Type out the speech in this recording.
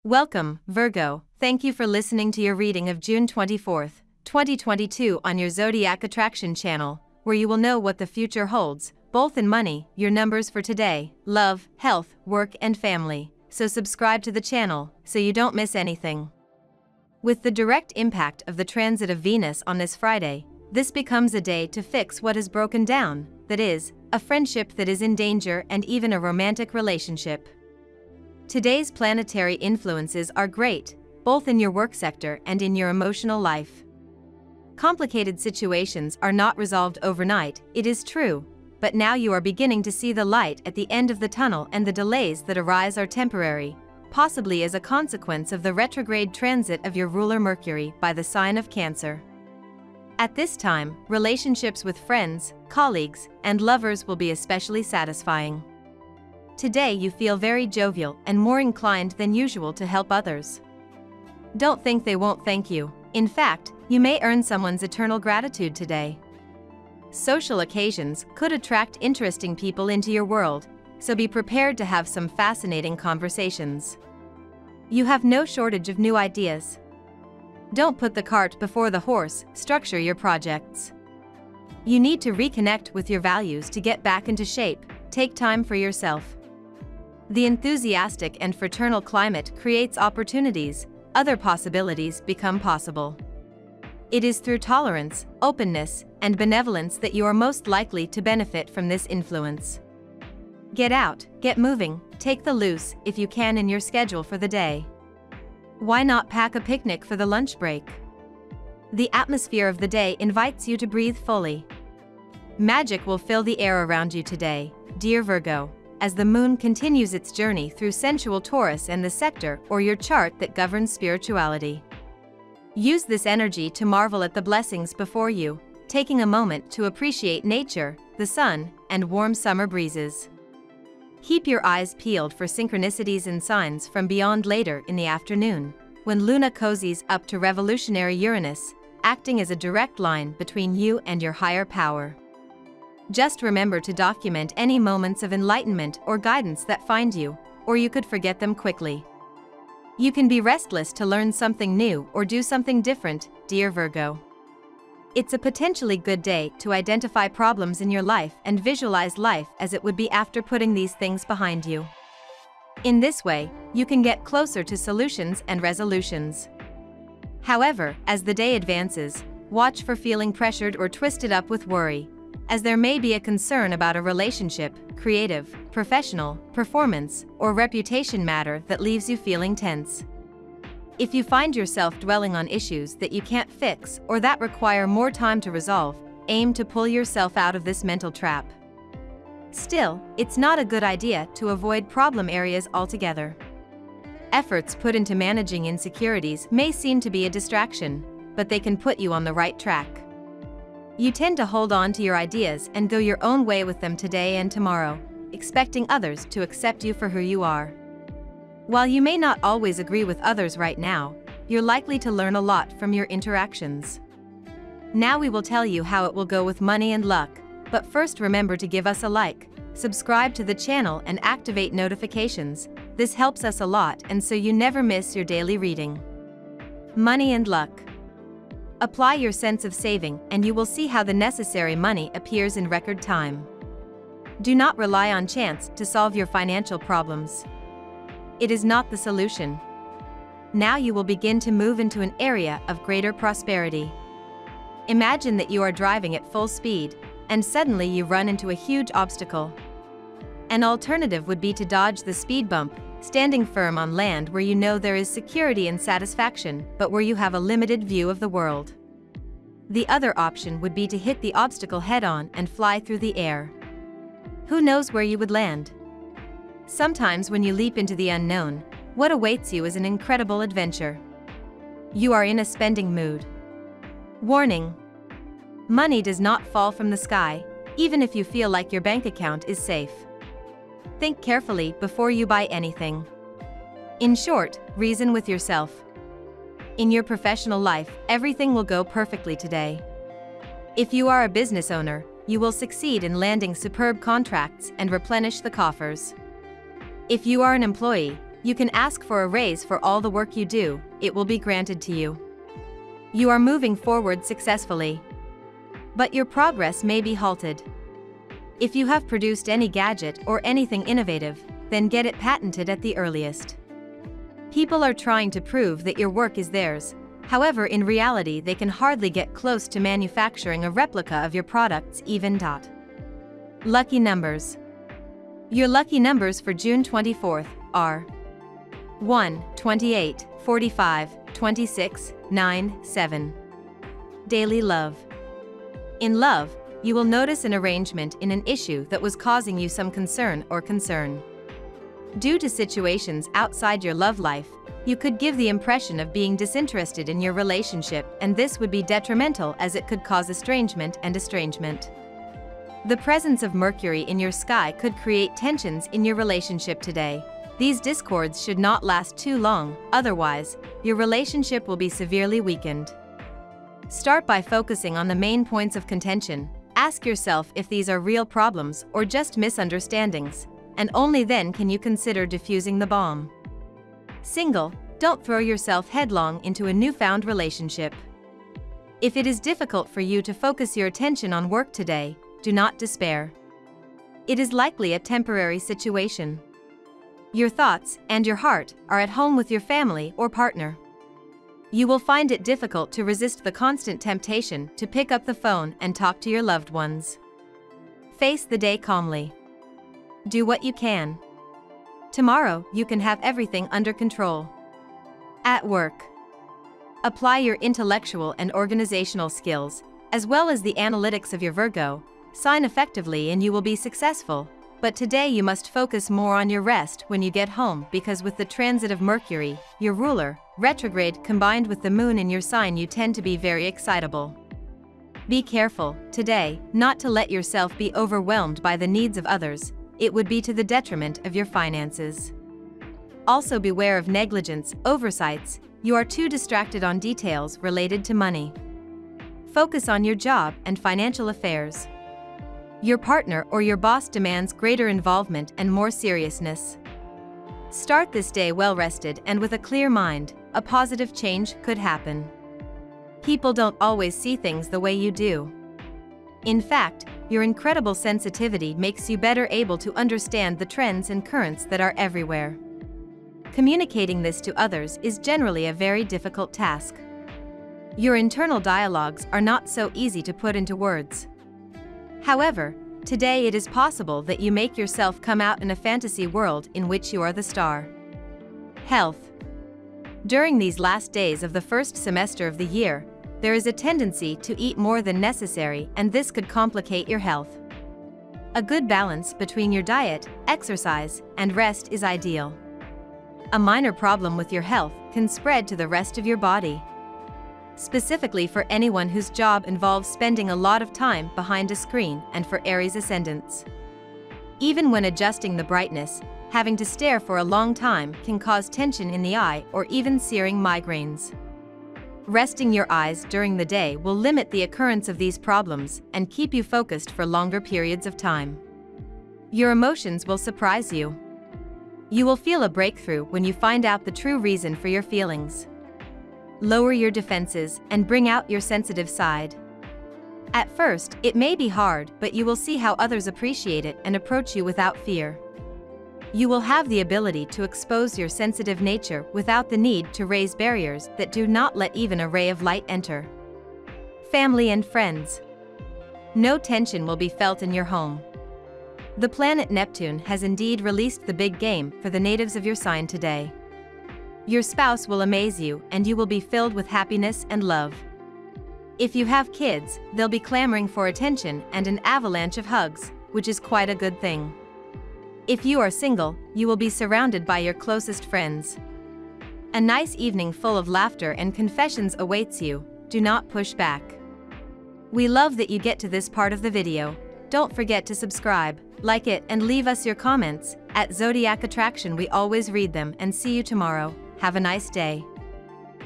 Welcome, Virgo. Thank you for listening to your reading of June 24th, 2022 on your Zodiac Attraction channel, where you will know what the future holds, both in money, your numbers for today, love, health, work and family. So subscribe to the channel, so you don't miss anything. With the direct impact of the transit of Venus on this Friday, this becomes a day to fix what is broken down, that is, a friendship that is in danger and even a romantic relationship. Today's planetary influences are great, both in your work sector and in your emotional life. Complicated situations are not resolved overnight, it is true, but now you are beginning to see the light at the end of the tunnel, and the delays that arise are temporary, possibly as a consequence of the retrograde transit of your ruler Mercury by the sign of Cancer. At this time, relationships with friends, colleagues, and lovers will be especially satisfying. Today you feel very jovial and more inclined than usual to help others. Don't think they won't thank you. In fact, you may earn someone's eternal gratitude today. Social occasions could attract interesting people into your world, so be prepared to have some fascinating conversations. You have no shortage of new ideas. Don't put the cart before the horse, structure your projects. You need to reconnect with your values to get back into shape, take time for yourself. The enthusiastic and fraternal climate creates opportunities, other possibilities become possible. It is through tolerance, openness, and benevolence that you are most likely to benefit from this influence. Get out, get moving, take the loose if you can in your schedule for the day. Why not pack a picnic for the lunch break? The atmosphere of the day invites you to breathe fully. Magic will fill the air around you today, dear Virgo, as the moon continues its journey through sensual Taurus and the sector or your chart that governs spirituality. Use this energy to marvel at the blessings before you, taking a moment to appreciate nature, the sun, and warm summer breezes. Keep your eyes peeled for synchronicities and signs from beyond later in the afternoon, when Luna cozies up to revolutionary Uranus, acting as a direct line between you and your higher power. Just remember to document any moments of enlightenment or guidance that find you, or you could forget them quickly. You can be restless to learn something new or do something different, dear Virgo. It's a potentially good day to identify problems in your life and visualize life as it would be after putting these things behind you. In this way, you can get closer to solutions and resolutions. However, as the day advances, watch for feeling pressured or twisted up with worry, as there may be a concern about a relationship, creative, professional, performance, or reputation matter that leaves you feeling tense. If you find yourself dwelling on issues that you can't fix or that require more time to resolve, aim to pull yourself out of this mental trap. Still, it's not a good idea to avoid problem areas altogether. Efforts put into managing insecurities may seem to be a distraction, but they can put you on the right track. You tend to hold on to your ideas and go your own way with them today and tomorrow, expecting others to accept you for who you are. While you may not always agree with others right now, you're likely to learn a lot from your interactions. Now we will tell you how it will go with money and luck, but first remember to give us a like, subscribe to the channel and activate notifications. This helps us a lot and so you never miss your daily reading. Money and luck. Apply your sense of saving and you will see how the necessary money appears in record time. Do not rely on chance to solve your financial problems. It is not the solution. Now you will begin to move into an area of greater prosperity. Imagine that you are driving at full speed, and suddenly you run into a huge obstacle. An alternative would be to dodge the speed bump, standing firm on land where you know there is security and satisfaction, but where you have a limited view of the world. The other option would be to hit the obstacle head-on and fly through the air. Who knows where you would land? Sometimes when you leap into the unknown, what awaits you is an incredible adventure. You are in a spending mood. Warning: money does not fall from the sky, even if you feel like your bank account is safe. Think carefully before you buy anything. In short, reason with yourself. In your professional life, everything will go perfectly today. If you are a business owner, you will succeed in landing superb contracts and replenish the coffers. If you are an employee, You can ask for a raise for all the work you do, it will be granted to you. You are moving forward successfully. But your progress may be halted. If you have produced any gadget or anything innovative, then get it patented at the earliest. People are trying to prove that your work is theirs. However, in reality, they can hardly get close to manufacturing a replica of your products even. Lucky numbers. Your lucky numbers for June 24th are 1, 28, 45, 26, 9, 7. Daily love. In love, you will notice an arrangement in an issue that was causing you some concern. Due to situations outside your love life, you could give the impression of being disinterested in your relationship, and this would be detrimental as it could cause estrangement. The presence of Mercury in your sky could create tensions in your relationship today. These discords should not last too long, otherwise, your relationship will be severely weakened. Start by focusing on the main points of contention. Ask yourself if these are real problems or just misunderstandings, and only then can you consider diffusing the bomb. Single, don't throw yourself headlong into a newfound relationship. If it is difficult for you to focus your attention on work today, do not despair. It is likely a temporary situation. Your thoughts and your heart are at home with your family or partner. You will find it difficult to resist the constant temptation to pick up the phone and talk to your loved ones. Face the day calmly. Do what you can. Tomorrow, you can have everything under control. At work. Apply your intellectual and organizational skills, as well as the analytics of your Virgo sign effectively, and you will be successful. But today you must focus more on your rest when you get home, because with the transit of Mercury, your ruler, retrograde, combined with the moon in your sign, you tend to be very excitable. Be careful, today, not to let yourself be overwhelmed by the needs of others. It would be to the detriment of your finances. Also beware of negligence, oversights. You are too distracted on details related to money. Focus on your job and financial affairs. Your partner or your boss demands greater involvement and more seriousness. Start this day well rested and with a clear mind. A positive change could happen. People don't always see things the way you do. In fact, your incredible sensitivity makes you better able to understand the trends and currents that are everywhere. Communicating this to others is generally a very difficult task. Your internal dialogues are not so easy to put into words. However, today it is possible that you make yourself come out in a fantasy world in which you are the star. Health. During these last days of the first semester of the year, there is a tendency to eat more than necessary, and this could complicate your health. A good balance between your diet, exercise, and rest is ideal. A minor problem with your health can spread to the rest of your body. Specifically for anyone whose job involves spending a lot of time behind a screen, and for Aries ascendants. Even when adjusting the brightness, having to stare for a long time can cause tension in the eye or even searing migraines. Resting your eyes during the day will limit the occurrence of these problems and keep you focused for longer periods of time. Your emotions will surprise you. You will feel a breakthrough when you find out the true reason for your feelings. Lower your defenses and bring out your sensitive side. At first, it may be hard, but you will see how others appreciate it and approach you without fear. You will have the ability to expose your sensitive nature without the need to raise barriers that do not let even a ray of light enter. Family and friends. No tension will be felt in your home. The planet Neptune has indeed released the big game for the natives of your sign today. Your spouse will amaze you, and you will be filled with happiness and love. If you have kids, they'll be clamoring for attention and an avalanche of hugs, which is quite a good thing. If you are single, you will be surrounded by your closest friends. A nice evening full of laughter and confessions awaits you. Do not push back. We love that you get to this part of the video. Don't forget to subscribe, like it, and leave us your comments. At Zodiac Attraction, we always read them, and see you tomorrow. Have a nice day.